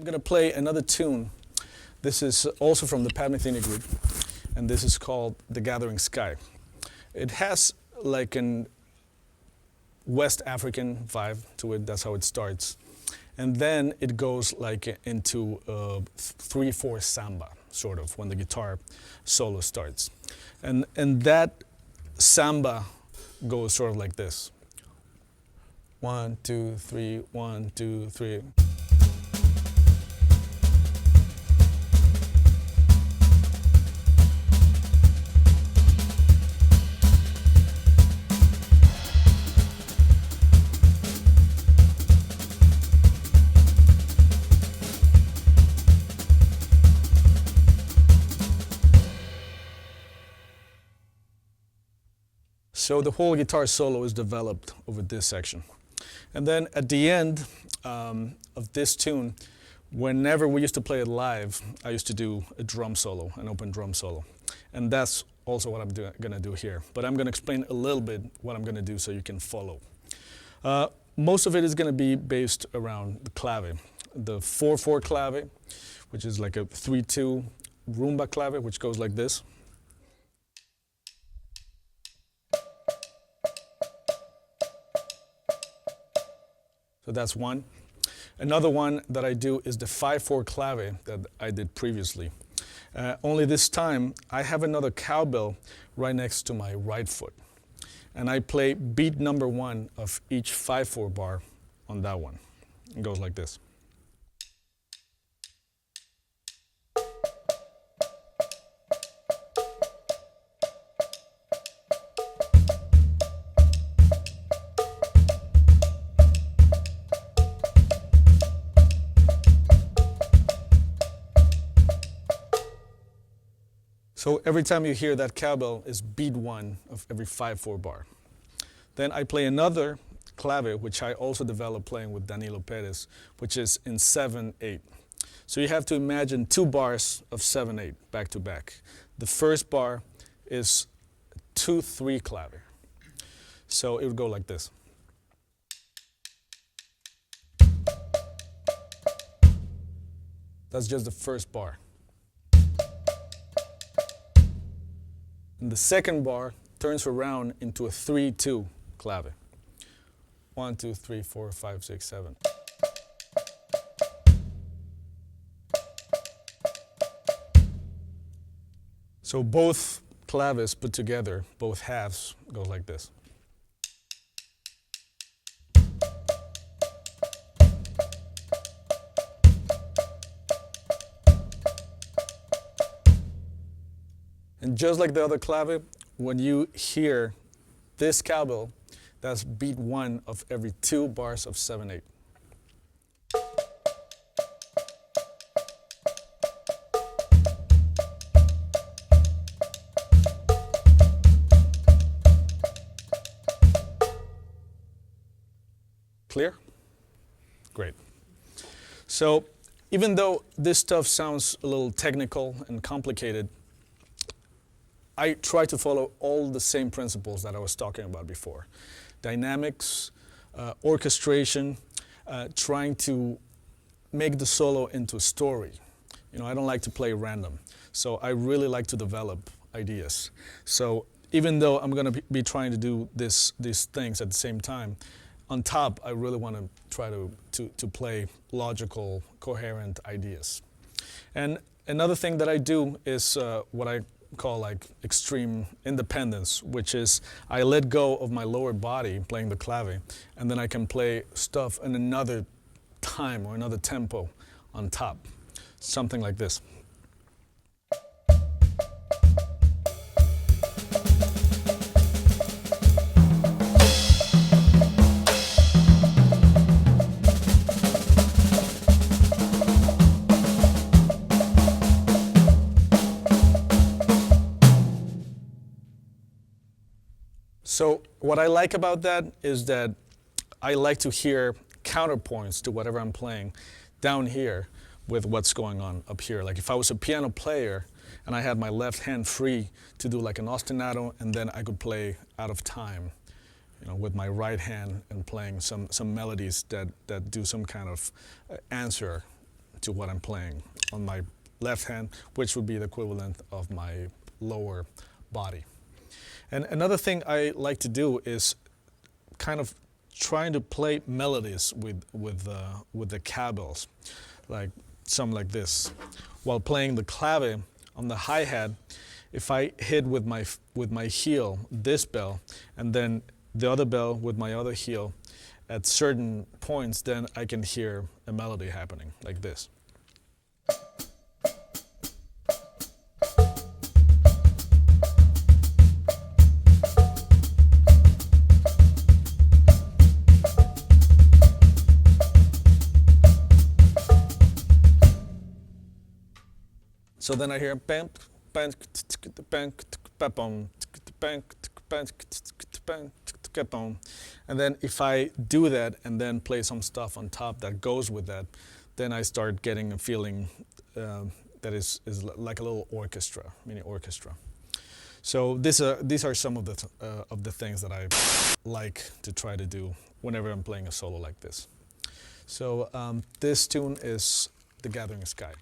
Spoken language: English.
I'm going to play another tune. This is also from the Pat Metheny group, and this is called The Gathering Sky. It has like an West African vibe to it. That's how it starts. And then it goes like into 3/4 samba, sort of, when the guitar solo starts. And that samba goes sort of like this. 1, 2, 3, 1, 2, 3. So the whole guitar solo is developed over this section. And then at the end of this tune, whenever we used to play it live, I used to do a drum solo, an open drum solo. And that's also what I'm going to do here. But I'm going to explain a little bit what I'm going to do so you can follow. Most of it is going to be based around the clave. The 4/4 clave, which is like a 3/2 rumba clave, which goes like this. So that's one. Another one that I do is the 5/4 clave that I did previously. Only this time, I have another cowbell right next to my right foot. And I play beat number 1 of each 5/4 bar on that one. It goes like this. So every time you hear that cowbell is beat 1 of every 5/4 bar. Then I play another clave, which I also developed playing with Danilo Perez, which is in 7/8. So you have to imagine 2 bars of 7/8 back to back. The first bar is 2/3 clave. So it would go like this. That's just the first bar. And the second bar turns around into a 3/2 clave. 1, 2, 3, 4, 5, 6, 7. So both claves put together, both halves, go like this. And just like the other clave, when you hear this cowbell, that's beat 1 of every 2 bars of 7/8. Clear? Great. So even though this stuff sounds a little technical and complicated, I try to follow all the same principles that I was talking about before. Dynamics, orchestration, trying to make the solo into a story. You know, I don't like to play random. So I really like to develop ideas. So even though I'm going to be trying to do these things at the same time, on top, I really want to try to play logical, coherent ideas. And another thing that I do is what I call like extreme independence, which is I let go of my lower body playing the clave, and then I can play stuff in another time or another tempo on top. Something like this. So what I like about that is that I like to hear counterpoints to whatever I'm playing down here with what's going on up here. Like if I was a piano player and I had my left hand free to do like an ostinato, and then I could play out of time, you know, with my right hand and playing some melodies that do some kind of answer to what I'm playing on my left hand, which would be the equivalent of my lower body. And another thing I like to do is kind of trying to play melodies with the cowbells, like some like this. While playing the clave on the hi-hat, if I hit with my heel this bell and then the other bell with my other heel at certain points, then I can hear a melody happening like this. So then I hear bam, bam, bam, bam, bam, bam, and then if I do that and then play some stuff on top that goes with that, then I start getting a feeling that is like a little orchestra, mini orchestra. So these are some of the things that I like to try to do whenever I'm playing a solo like this. So this tune is The Gathering Sky.